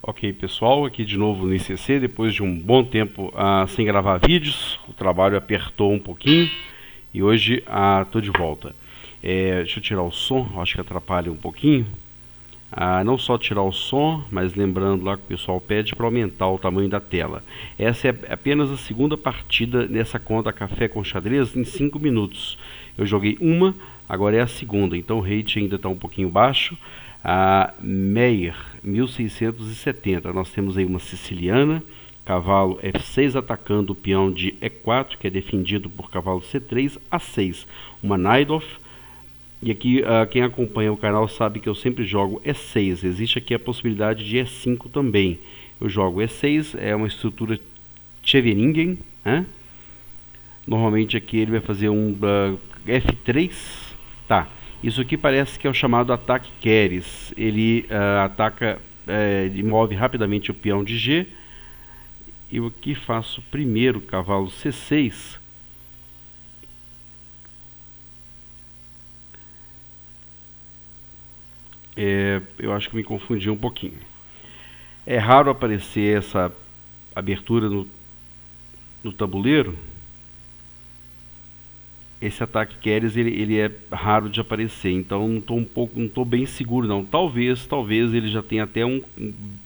Ok, pessoal, aqui de novo no ICC, depois de um bom tempo sem gravar vídeos, o trabalho apertou um pouquinho e hoje estou de volta. Deixa eu tirar o som, acho que atrapalha um pouquinho. Não só tirar o som, mas lembrando lá que o pessoal pede para aumentar o tamanho da tela. Essa é apenas a segunda partida nessa conta Café com Xadrez em 5 minutos. Eu joguei uma, agora é a segunda, então o rate ainda está um pouquinho baixo. Meyer, 1670, nós temos aí uma siciliana, cavalo F6 atacando o peão de E4, que é defendido por cavalo C3, A6, uma Najdorf. E aqui, quem acompanha o canal sabe que eu sempre jogo E6. Existe aqui a possibilidade de E5 também. Eu jogo E6, é uma estrutura Scheveningen, né? Normalmente aqui ele vai fazer um F3. Tá, isso aqui parece que é o chamado ataque Keres. Ele ataca, ele move rapidamente o peão de G. Eu aqui faço primeiro cavalo C6. Eu acho que me confundi um pouquinho. É raro aparecer essa abertura no tabuleiro. Esse ataque Keres ele é raro de aparecer, então não estou bem seguro não. Talvez ele já tenha até um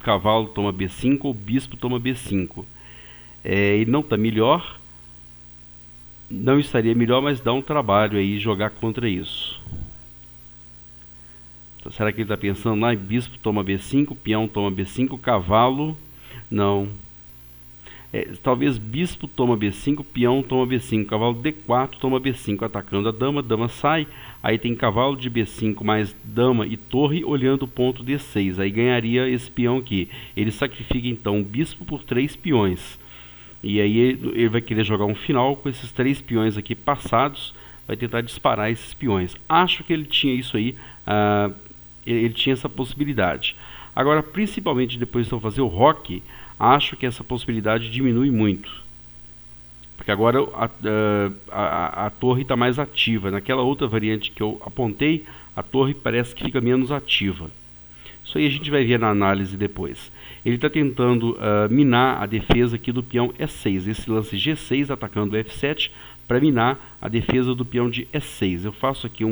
cavalo toma B5 ou bispo toma B5. Ele não está melhor, não estaria melhor, mas dá um trabalho aí jogar contra isso. Será que ele está pensando lá em bispo toma B5, peão toma B5, cavalo? Não. Talvez bispo toma B5, peão toma B5, cavalo D4 toma B5, atacando a dama, dama sai, aí tem cavalo de B5 mais dama e torre olhando o ponto D6, aí ganharia esse peão aqui. Ele sacrifica então o bispo por 3 peões, e aí ele vai querer jogar um final com esses 3 peões aqui passados, vai tentar disparar esses peões. Acho que ele tinha isso aí, ele tinha essa possibilidade. Agora, principalmente depois de eu fazer o roque, acho que essa possibilidade diminui muito. Porque agora a torre está mais ativa. Naquela outra variante que eu apontei, a torre parece que fica menos ativa. Isso aí a gente vai ver na análise depois. Ele está tentando minar a defesa aqui do peão E6. Esse lance G6 atacando F7 para minar a defesa do peão de E6. Eu faço aqui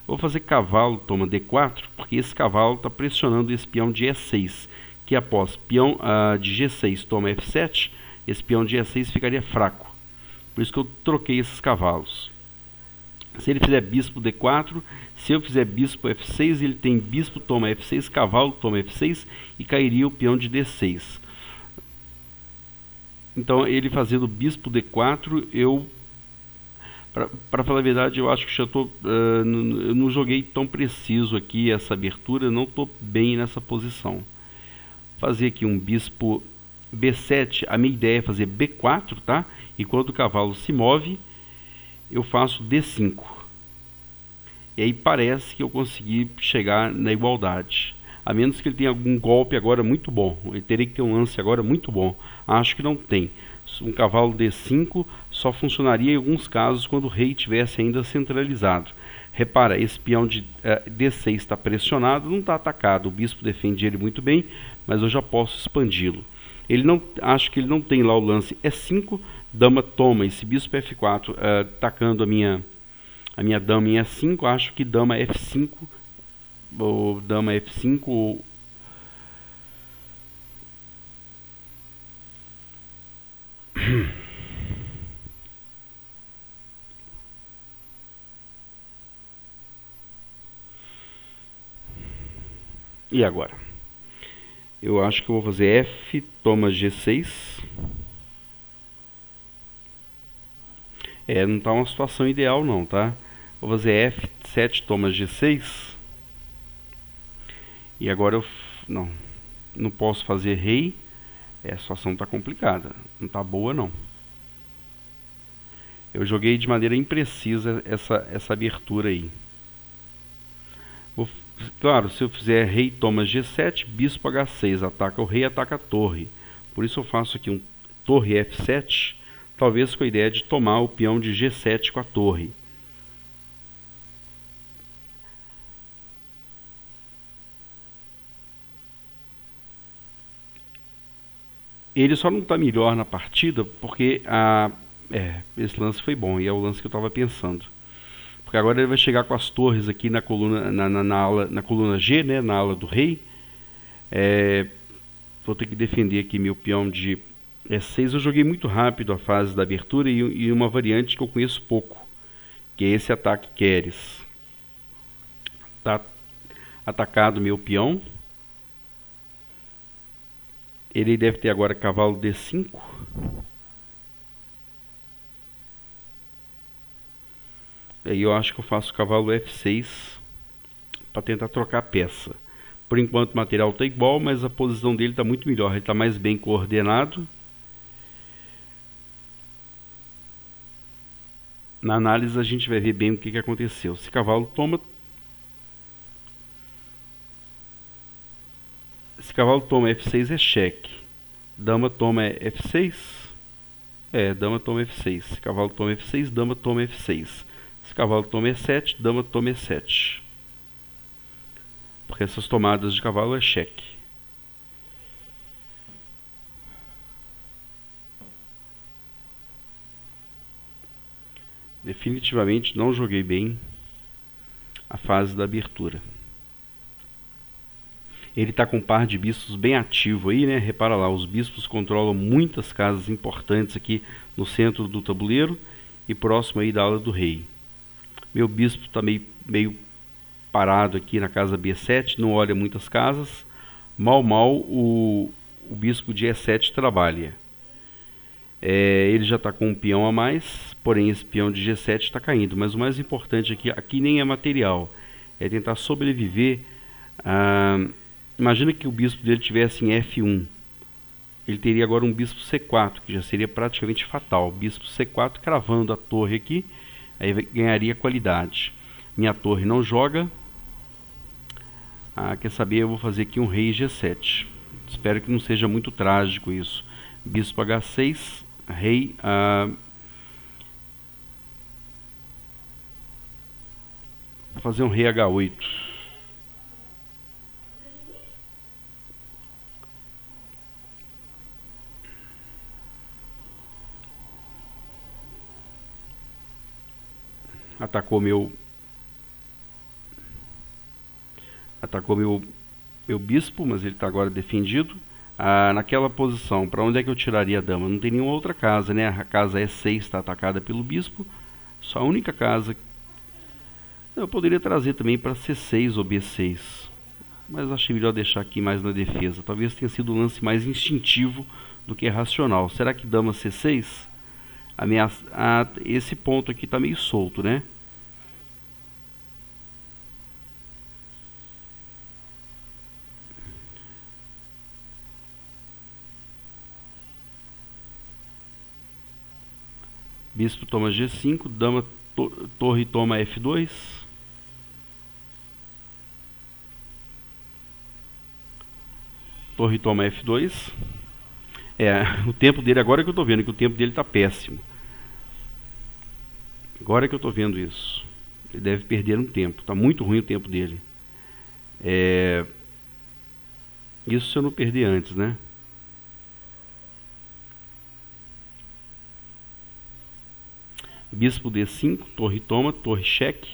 vou fazer cavalo toma D4, porque esse cavalo está pressionando esse peão de E6, que após peão de G6 toma F7, esse peão de E6 ficaria fraco. Por isso que eu troquei esses cavalos. Se ele fizer bispo D4, se eu fizer bispo F6, ele tem bispo toma F6, cavalo toma F6 e cairia o peão de D6. Então ele fazendo bispo D4, para falar a verdade, eu acho que já estou. Eu não joguei tão preciso aqui essa abertura, não estou bem nessa posição. Fazer aqui um bispo B7, a minha ideia é fazer B4, tá? E quando o cavalo se move, eu faço D5. E aí parece que eu consegui chegar na igualdade. A menos que ele tenha algum golpe agora muito bom. Ele teria que ter um lance agora muito bom. Acho que não tem. Um cavalo D5 só funcionaria em alguns casos quando o rei tivesse ainda centralizado. Repara, esse peão de D6 está pressionado, não está atacado. O bispo defende ele muito bem, mas eu já posso expandi-lo. Acho que ele não tem lá o lance E5, dama toma, esse bispo F4 atacando a minha dama em E5. Acho que dama F5 ou dama F5 e agora? Eu acho que eu vou fazer F toma G6. Não está uma situação ideal não, tá? Vou fazer F7 toma G6. E agora eu não posso fazer rei. A situação está complicada, não está boa não. Eu joguei de maneira imprecisa essa abertura aí. Claro, se eu fizer rei toma G7, bispo H6, ataca o rei, ataca a torre. Por isso eu faço aqui um torre F7, talvez com a ideia de tomar o peão de G7 com a torre. Ele só não está melhor na partida porque esse lance foi bom e é o lance que eu estava pensando. Porque agora ele vai chegar com as torres aqui na coluna, na coluna G, né, na ala do rei. Vou ter que defender aqui meu peão de E6. Eu joguei muito rápido a fase da abertura e uma variante que eu conheço pouco, que é esse ataque Keres. Tá atacado meu peão. Ele deve ter agora cavalo D5. Aí eu acho que eu faço cavalo F6 para tentar trocar a peça. Por enquanto o material está igual, mas a posição dele está muito melhor. Ele está mais bem coordenado. Na análise a gente vai ver bem o que aconteceu. Se cavalo toma... Se cavalo toma F6 é cheque. Dama toma F6. Dama toma F6. Se cavalo toma F6, dama toma F6. Se cavalo toma E7, dama toma E7. Porque essas tomadas de cavalo é cheque. Definitivamente não joguei bem a fase da abertura. Ele está com um par de bispos bem ativo aí, né? Repara lá, os bispos controlam muitas casas importantes aqui no centro do tabuleiro e próximo aí da ala do rei. Meu bispo está meio parado aqui na casa B7, não olha muitas casas. Mal o bispo de E7 trabalha. Ele já está com um peão a mais, porém esse peão de G7 está caindo. Mas o mais importante aqui nem é material, é tentar sobreviver. Imagina que o bispo dele tivesse em F1. Ele teria agora um bispo C4, que já seria praticamente fatal. Bispo C4 cravando a torre aqui, aí ganharia qualidade. Minha torre não joga. Quer saber, eu vou fazer aqui um rei G7. Espero que não seja muito trágico isso. Bispo H6, rei... vou fazer um rei H8. Atacou meu bispo, mas ele está agora defendido. Naquela posição, para onde é que eu tiraria a dama? Não tem nenhuma outra casa, né? A casa E6 está atacada pelo bispo. Só a única casa... Eu poderia trazer também para C6 ou B6, mas achei melhor deixar aqui mais na defesa. Talvez tenha sido um lance mais instintivo do que racional. Será que dama C6? Esse ponto aqui está meio solto, né? Bispo toma G5, dama, torre toma F2. Torre toma F2. O tempo dele, agora que eu estou vendo que o tempo dele está péssimo. Agora que eu estou vendo isso. Ele deve perder um tempo. Está muito ruim o tempo dele. Isso se eu não perder antes, né? Bispo D5, torre toma, torre cheque.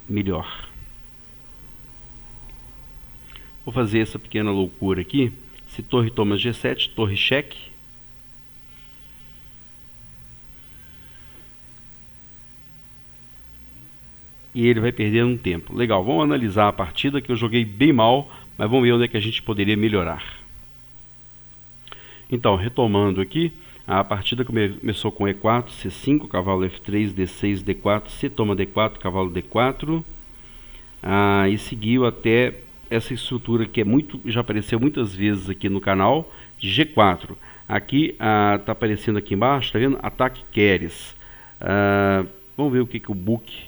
Melhor. Vou fazer essa pequena loucura aqui. Se torre toma G7, torre cheque. E ele vai perder um tempo. Legal, vamos analisar a partida que eu joguei bem mal, mas vamos ver onde é que a gente poderia melhorar. Então, retomando aqui, a partida começou com E4, C5, cavalo F3, D6, D4, C toma D4, cavalo D4. E seguiu até essa estrutura que já apareceu muitas vezes aqui no canal, de G4. Aqui está aparecendo aqui embaixo, tá vendo? Ataque Keres. Vamos ver o que o book,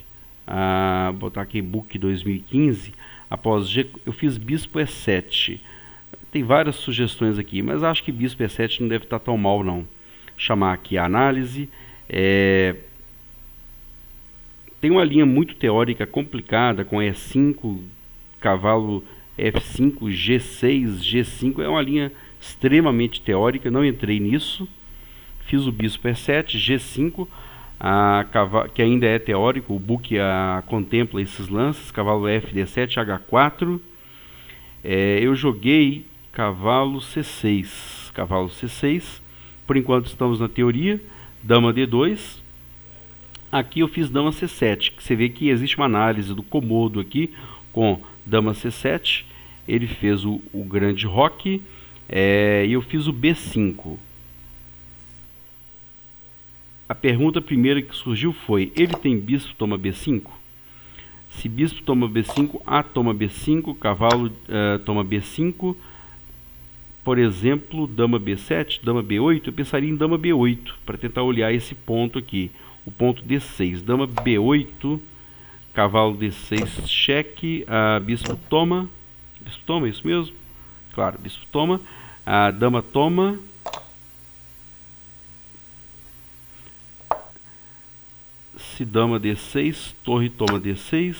botar aqui book 2015, após G, eu fiz bispo E7. Tem várias sugestões aqui, mas acho que bispo E7 não deve estar tão mal não. Chamar aqui a análise. Tem uma linha muito teórica complicada com E5, cavalo F5, G6, G5, é uma linha extremamente teórica, não entrei nisso. Fiz o bispo E7, G5, que ainda é teórico, o book contempla esses lances, cavalo F, D7, H4. Eu joguei cavalo C6, cavalo C6, por enquanto estamos na teoria, dama D2. Aqui eu fiz dama C7, que você vê que existe uma análise do Komodo aqui, com dama C7, ele fez o grande roque, e eu fiz o B5. A pergunta primeira que surgiu foi, ele tem bispo toma B5? Se bispo toma B5, A toma B5, cavalo toma B5, por exemplo, dama B7, dama B8, eu pensaria em dama B8, para tentar olhar esse ponto aqui, o ponto D6, dama B8, cavalo D6, cheque, bispo toma, é isso mesmo? Claro, bispo toma, dama toma, se dama D6, torre toma D6,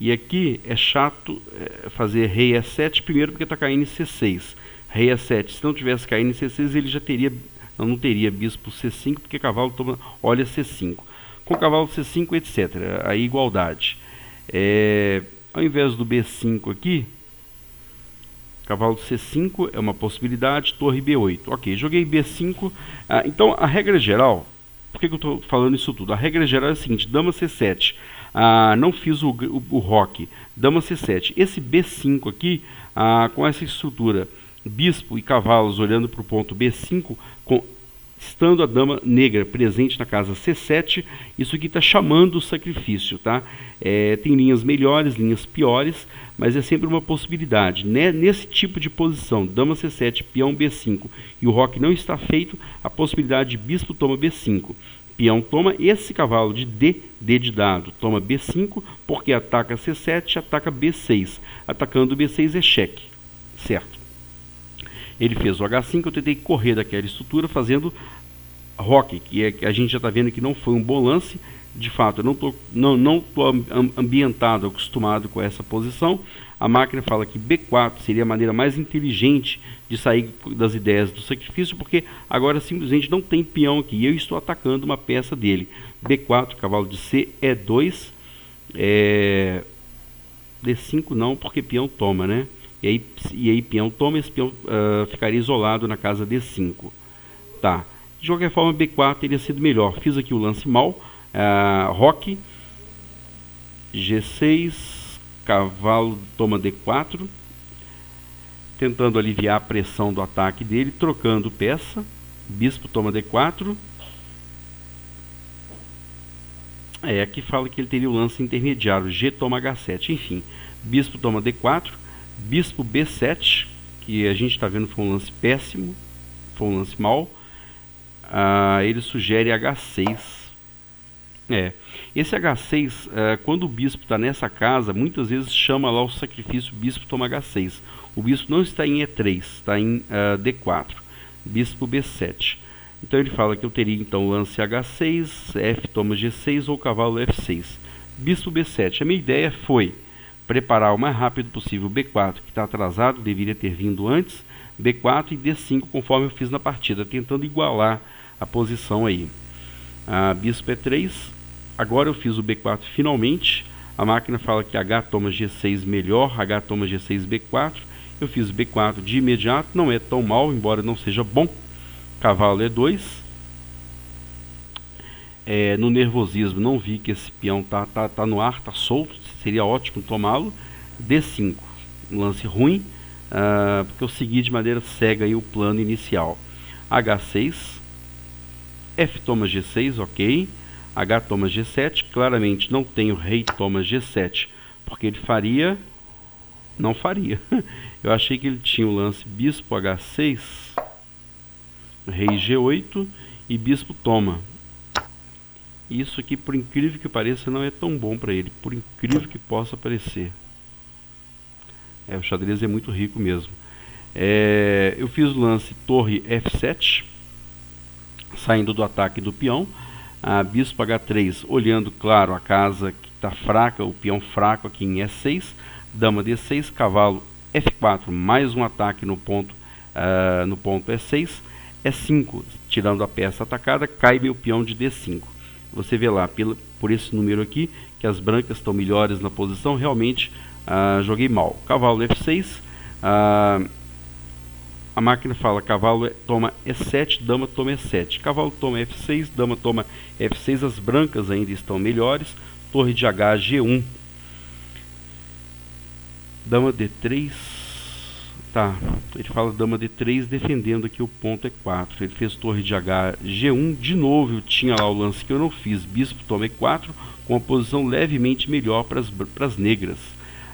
e aqui é chato fazer rei E7, primeiro porque está caindo em C6, rei E7, se não tivesse caído em C6 ele já teria, não teria bispo C5, porque cavalo toma, olha C5, com cavalo C5, etc, aí igualdade. Ao invés do B5 aqui, cavalo C5 é uma possibilidade, torre B8, ok, joguei B5, então a regra geral, por que eu estou falando isso tudo? A regra geral é a seguinte, dama C7, não fiz o roque, dama C7, esse B5 aqui, com essa estrutura, bispo e cavalos olhando para o ponto B5, estando a dama negra presente na casa C7, isso aqui está chamando o sacrifício, tá? Tem linhas melhores, linhas piores, mas é sempre uma possibilidade, né? Nesse tipo de posição, dama C7, peão B5 e o roque não está feito, a possibilidade de bispo toma B5, peão toma, esse cavalo de D de dado, toma B5, porque ataca C7, ataca B6, atacando B6 é cheque, certo? Ele fez o H5, eu tentei correr daquela estrutura fazendo roque, que a gente já está vendo que não foi um bom lance. De fato, eu não estou ambientado, acostumado com essa posição. A máquina fala que B4 seria a maneira mais inteligente de sair das ideias do sacrifício, porque agora simplesmente não tem peão aqui, e eu estou atacando uma peça dele. B4, cavalo de C, E2, D5 não, porque peão toma, né? E aí peão toma, esse peão ficaria isolado na casa D5. Tá. De qualquer forma, B4 teria sido melhor. Fiz aqui o lance mal. Roque. G6. Cavalo toma D4. Tentando aliviar a pressão do ataque dele. Trocando peça. Bispo toma D4. Aqui fala que ele teria o lance intermediário. G toma H7. Enfim. Bispo toma D4. Bispo B7, que a gente está vendo foi um lance péssimo, foi um lance mau. Ele sugere H6. Esse H6, quando o bispo está nessa casa, muitas vezes chama lá o sacrifício bispo toma H6. O bispo não está em E3, está em D4. Bispo B7. Então ele fala que eu teria então lance H6, F toma G6 ou cavalo F6. Bispo B7. A minha ideia foi preparar o mais rápido possível o B4, que está atrasado, deveria ter vindo antes, B4 e D5, conforme eu fiz na partida, tentando igualar a posição aí. Bispo E3, agora eu fiz o B4 finalmente, a máquina fala que H toma G6 melhor, H toma G6, B4, eu fiz B4 de imediato, não é tão mal, embora não seja bom, cavalo E2, no nervosismo não vi que esse peão tá no ar, tá solto, seria ótimo tomá-lo. D5, um lance ruim, porque eu segui de maneira cega aí o plano inicial. H6, F toma G6, ok. H toma G7, claramente não tem o rei toma G7, porque ele faria, não faria. Eu achei que ele tinha o lance bispo H6, rei G8 e bispo toma. Isso aqui, por incrível que pareça, não é tão bom para ele, por incrível que possa parecer. O xadrez é muito rico mesmo. Eu fiz o lance torre F7, saindo do ataque do peão. Bispo H3, olhando, claro, a casa está fraca, o peão fraco aqui em E6, dama D6, cavalo F4, mais um ataque no ponto E6, E5, tirando a peça atacada, cai meu peão de D5. Você vê lá, por esse número aqui, que as brancas estão melhores na posição, realmente joguei mal. Cavalo F6, a máquina fala, cavalo toma E7, dama toma E7. Cavalo toma F6, dama toma F6, as brancas ainda estão melhores. Torre de H, G1. Dama D3. Tá, ele fala dama D3 defendendo aqui o ponto E4. Ele fez torre de H, G1. De novo, eu tinha lá o lance que eu não fiz. Bispo toma E4, com uma posição levemente melhor para as negras.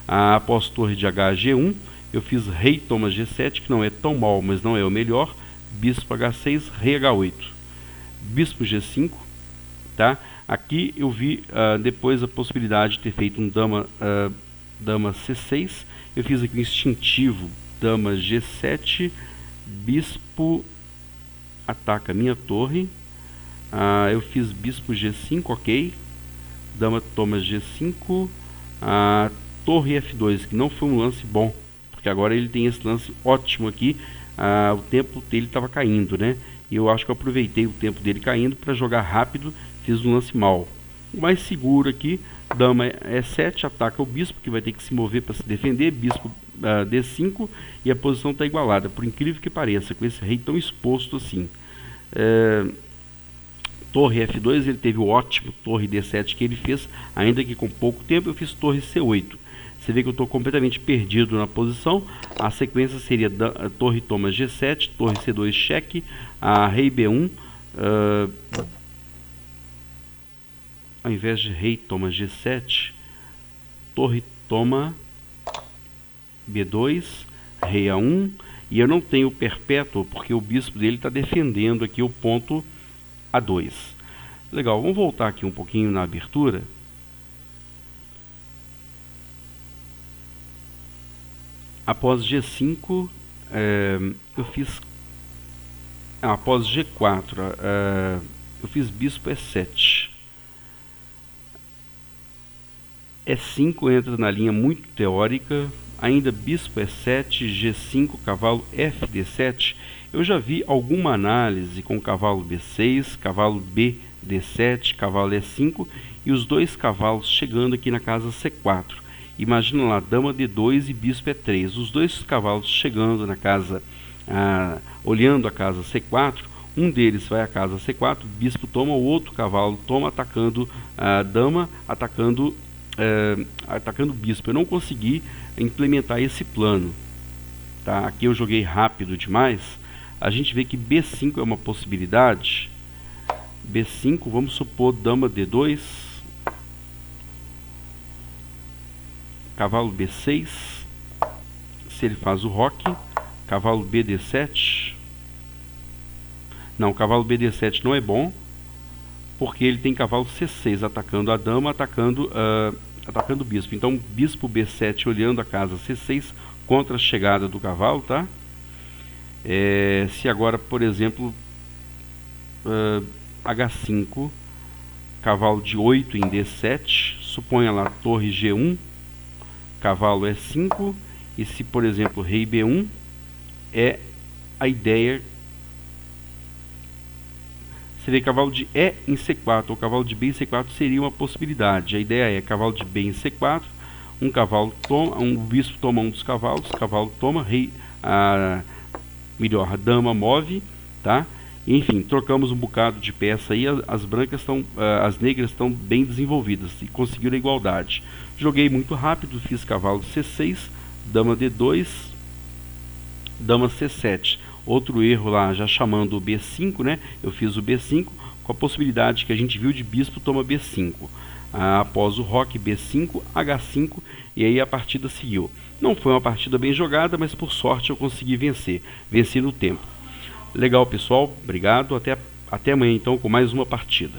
Após torre de H, G1, eu fiz rei toma G7, que não é tão mal, mas não é o melhor. Bispo H6, rei H8. Bispo G5, tá? Aqui eu vi depois a possibilidade de ter feito um dama C6. Eu fiz aqui um instintivo, dama G7, bispo ataca minha torre. Eu fiz bispo G5, ok. Dama toma G5, torre F2, que não foi um lance bom, porque agora ele tem esse lance ótimo aqui. O tempo dele estava caindo, né? E eu acho que eu aproveitei o tempo dele caindo para jogar rápido. Fiz um lance mal. O mais seguro aqui, dama E7, ataca o bispo, que vai ter que se mover para se defender. Bispo D5, e a posição está igualada, por incrível que pareça, com esse rei tão exposto assim. Torre F2, ele teve o ótimo torre D7 que ele fez, ainda que com pouco tempo. Eu fiz torre C8. Você vê que eu estou completamente perdido na posição. A sequência seria torre toma G7, torre C2 cheque, rei B1, ao invés de rei toma G7, torre toma B2, rei A1, e eu não tenho perpétuo, porque o bispo dele está defendendo aqui o ponto A2. Legal, vamos voltar aqui um pouquinho na abertura. Após G5, eu fiz... após G4, eu fiz bispo E7. E5 entra na linha muito teórica, ainda bispo E7, G5, cavalo FD7. Eu já vi alguma análise com cavalo B6, cavalo B, D7, cavalo E5 e os dois cavalos chegando aqui na casa C4. Imagina lá, dama D2 e bispo E3. Os dois cavalos chegando na casa, olhando a casa C4. Um deles vai à casa C4, bispo toma, o outro cavalo toma, atacando a dama, atacando o bispo. Eu não consegui implementar esse plano, tá? Aqui eu joguei rápido demais. A gente vê que B5 é uma possibilidade. B5, vamos supor dama D2, cavalo B6, se ele faz o roque, cavalo BD7. Não, cavalo BD7 não é bom, porque ele tem cavalo C6 atacando a dama, atacando o bispo. Então, bispo B7 olhando a casa C6 contra a chegada do cavalo, tá? Se agora, por exemplo, H5, cavalo de 8 em D7, suponha lá torre G1, cavalo E5, e se, por exemplo, rei B1, a ideia... Você vê cavalo de E em C4 ou cavalo de B em C4 seria uma possibilidade. A ideia é cavalo de B em C4, um cavalo toma, um bispo toma um dos cavalos, cavalo toma, rei, melhor, a dama move, tá? Enfim, trocamos um bocado de peça aí, as brancas estão, as negras estão bem desenvolvidas e conseguiram a igualdade. Joguei muito rápido, fiz cavalo C6, dama D2, dama C7. Outro erro lá, já chamando o B5, né? Eu fiz o B5 com a possibilidade que a gente viu de bispo toma B5. Após o roque B5, H5, e aí a partida seguiu. Não foi uma partida bem jogada, mas por sorte eu consegui vencer. Venci no tempo. Legal, pessoal. Obrigado. Até amanhã, então, com mais uma partida.